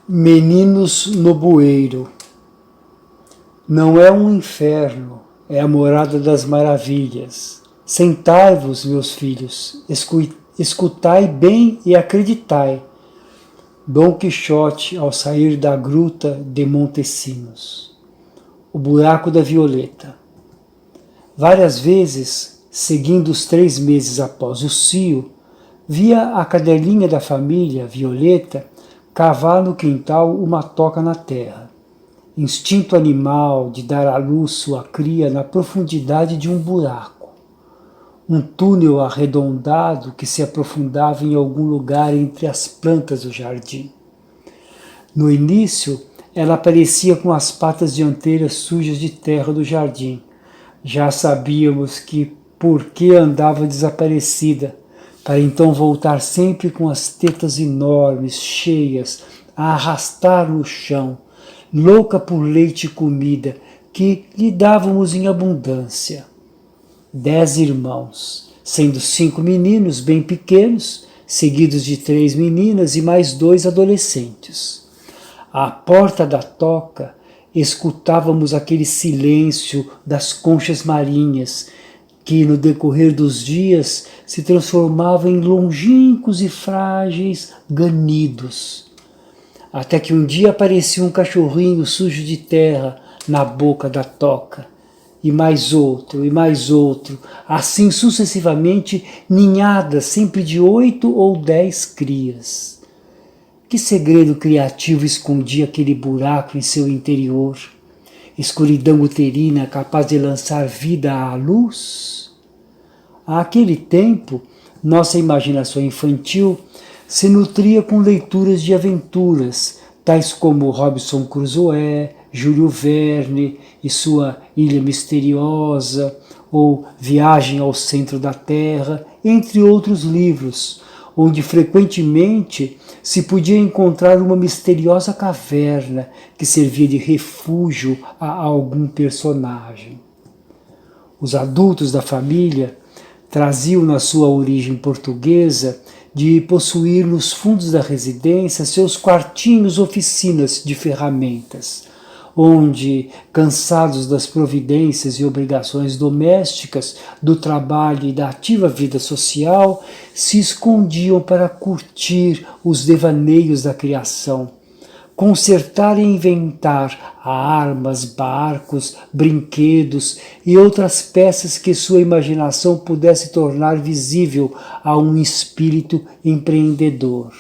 Meninos no bueiro. Não é um inferno, é a morada das maravilhas. Sentai-vos, meus filhos, escutai bem e acreditai. Dom Quixote ao sair da gruta de Montesinos. O buraco da Violeta. Várias vezes, seguindo os 3 meses após o cio, via a cadelinha da família, Violeta, cavar no quintal uma toca na terra. Instinto animal de dar à luz sua cria na profundidade de um buraco. Um túnel arredondado que se aprofundava em algum lugar entre as plantas do jardim. No início, ela aparecia com as patas dianteiras sujas de terra do jardim. Já sabíamos que por que andava desaparecida, para então voltar sempre com as tetas enormes, cheias, a arrastar no chão, louca por leite e comida, que lhe dávamos em abundância. 10 irmãos, sendo 5 meninos bem pequenos, seguidos de 3 meninas e mais 2 adolescentes. À porta da toca, escutávamos aquele silêncio das conchas marinhas, que no decorrer dos dias se transformava em longínquos e frágeis ganidos. Até que um dia aparecia um cachorrinho sujo de terra na boca da toca, e mais outro, assim sucessivamente, ninhadas sempre de 8 ou 10 crias. Que segredo criativo escondia aquele buraco em seu interior? Escuridão uterina capaz de lançar vida à luz? Àquele tempo, nossa imaginação infantil se nutria com leituras de aventuras, tais como Robinson Crusoe, Júlio Verne e sua Ilha Misteriosa, ou Viagem ao Centro da Terra, entre outros livros, onde frequentemente se podia encontrar uma misteriosa caverna que servia de refúgio a algum personagem. Os adultos da família traziam na sua origem portuguesa de possuir nos fundos da residência seus quartinhos oficinas de ferramentas, onde, cansados das providências e obrigações domésticas, do trabalho e da ativa vida social, se escondiam para curtir os devaneios da criação, consertar e inventar armas, barcos, brinquedos e outras peças que sua imaginação pudesse tornar visível a um espírito empreendedor.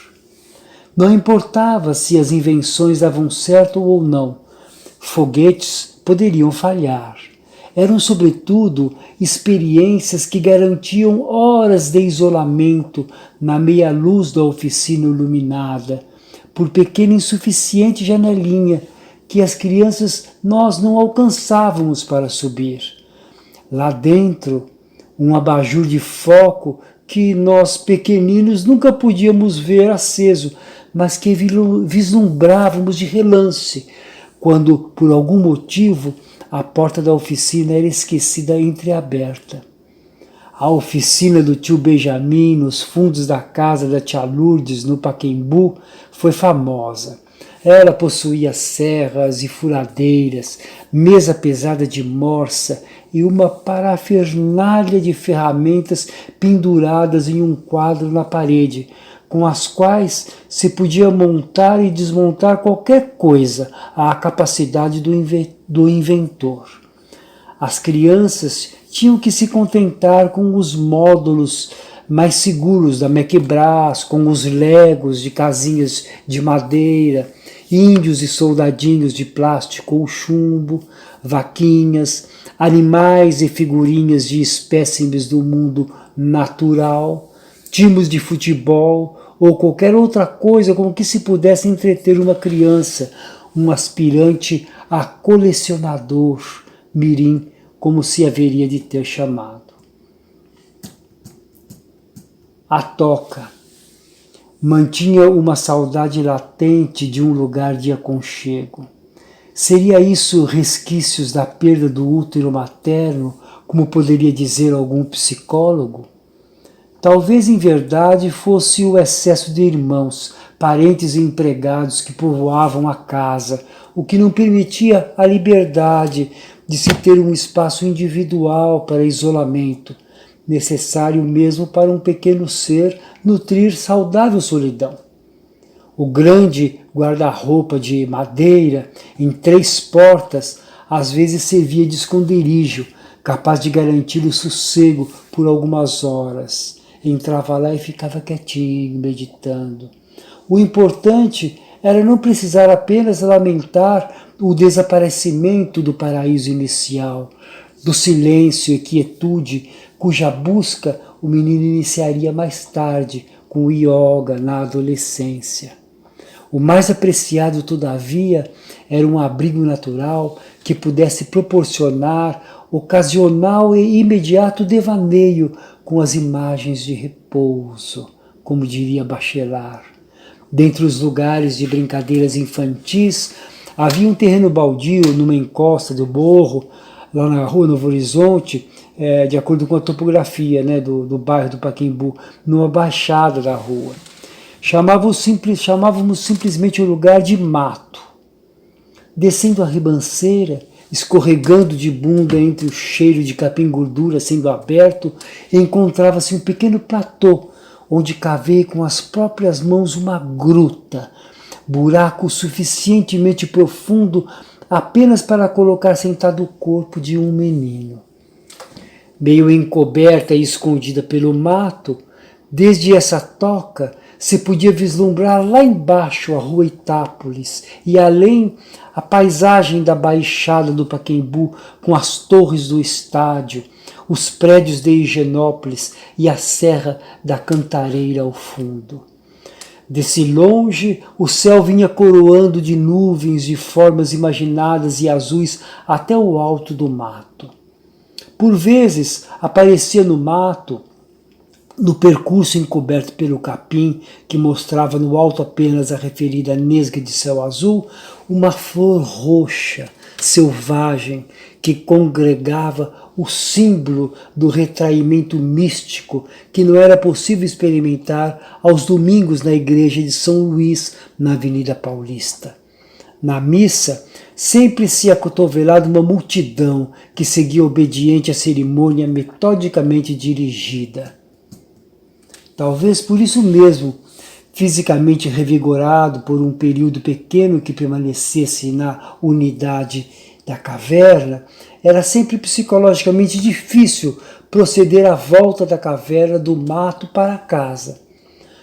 Não importava se as invenções davam certo ou não, foguetes poderiam falhar. Eram, sobretudo, experiências que garantiam horas de isolamento na meia-luz da oficina iluminada, por pequena e insuficiente janelinha que as crianças nós não alcançávamos para subir. Lá dentro, um abajur de foco que nós pequeninos nunca podíamos ver aceso, mas que vislumbrávamos de relance, quando, por algum motivo, a porta da oficina era esquecida entreaberta. A oficina do tio Benjamin, nos fundos da casa da tia Lourdes, no Pacaembu, foi famosa. Ela possuía serras e furadeiras, mesa pesada de morsa e uma parafernália de ferramentas penduradas em um quadro na parede, com as quais se podia montar e desmontar qualquer coisa à capacidade do inventor. As crianças tinham que se contentar com os módulos mais seguros da Mecbras, com os legos de casinhas de madeira, índios e soldadinhos de plástico ou chumbo, vaquinhas, animais e figurinhas de espécimes do mundo natural, timos de futebol ou qualquer outra coisa com que se pudesse entreter uma criança, um aspirante a colecionador mirim, como se haveria de ter chamado. A toca mantinha uma saudade latente de um lugar de aconchego. Seria isso resquícios da perda do útero materno, como poderia dizer algum psicólogo? Talvez em verdade fosse o excesso de irmãos, parentes e empregados que povoavam a casa, o que não permitia a liberdade de se ter um espaço individual para isolamento, necessário mesmo para um pequeno ser nutrir saudável solidão. O grande guarda-roupa de madeira, em 3 portas, às vezes servia de esconderijo, capaz de garantir o sossego por algumas horas. Entrava lá e ficava quietinho, meditando. O importante era não precisar apenas lamentar o desaparecimento do paraíso inicial, do silêncio e quietude, cuja busca o menino iniciaria mais tarde com o yoga na adolescência. O mais apreciado, todavia, era um abrigo natural que pudesse proporcionar ocasional e imediato devaneio com as imagens de repouso, como diria Bachelard. Dentre os lugares de brincadeiras infantis, havia um terreno baldio numa encosta do morro, lá na rua Novo Horizonte, de acordo com a topografia, né, do bairro do Pacaembu, numa baixada da rua. Chamávamos simplesmente o lugar de mato. Descendo a ribanceira, escorregando de bunda entre o cheiro de capim-gordura sendo aberto, encontrava-se um pequeno platô, onde cavei com as próprias mãos uma gruta, buraco suficientemente profundo apenas para colocar sentado o corpo de um menino. Meio encoberta e escondida pelo mato, desde essa toca se podia vislumbrar lá embaixo a rua Itápolis e além a paisagem da Baixada do Pacaembu com as torres do estádio, os prédios de Higienópolis e a Serra da Cantareira ao fundo. Desse longe, o céu vinha coroando de nuvens de formas imaginadas e azuis até o alto do mato. Por vezes, aparecia no mato, no percurso encoberto pelo capim, que mostrava no alto apenas a referida nesga de céu azul, uma flor roxa, selvagem, que congregava o símbolo do retraimento místico que não era possível experimentar aos domingos na igreja de São Luís, na Avenida Paulista. Na missa, sempre se acotovelava uma multidão que seguia obediente a cerimônia metodicamente dirigida. Talvez por isso mesmo, fisicamente revigorado por um período pequeno que permanecesse na unidade da caverna, era sempre psicologicamente difícil proceder à volta da caverna do mato para casa.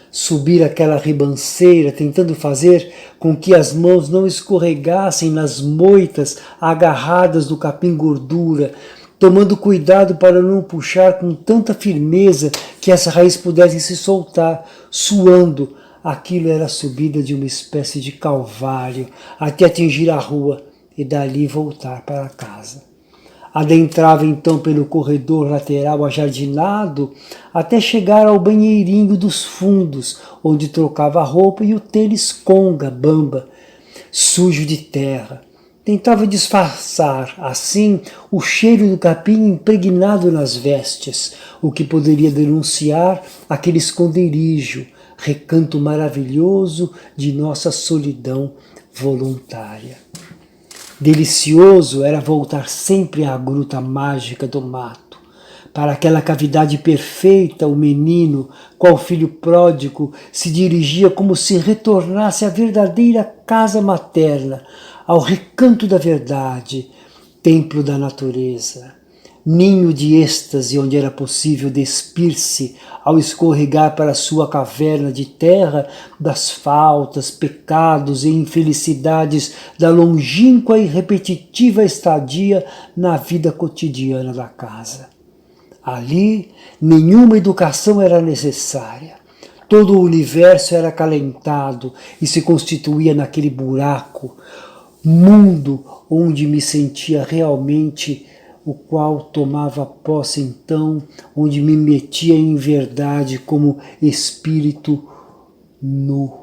Subir aquela ribanceira, tentando fazer com que as mãos não escorregassem nas moitas agarradas do capim-gordura, tomando cuidado para não puxar com tanta firmeza que essa raiz pudesse se soltar, suando. Aquilo era a subida de uma espécie de calvário, até atingir a rua e dali voltar para casa. Adentrava então pelo corredor lateral ajardinado até chegar ao banheirinho dos fundos, onde trocava a roupa e o tênis conga, bamba, sujo de terra. Tentava disfarçar, assim, o cheiro do capim impregnado nas vestes, o que poderia denunciar aquele esconderijo, recanto maravilhoso de nossa solidão voluntária. Delicioso era voltar sempre à gruta mágica do mato. Para aquela cavidade perfeita, o menino, qual filho pródigo, se dirigia como se retornasse à verdadeira casa materna, ao recanto da verdade, templo da natureza, ninho de êxtase onde era possível despir-se ao escorregar para sua caverna de terra das faltas, pecados e infelicidades da longínqua e repetitiva estadia na vida cotidiana da casa. Ali, nenhuma educação era necessária. Todo o universo era acalentado e se constituía naquele buraco, mundo onde me sentia realmente, o qual tomava posse então, onde me metia em verdade como espírito nu.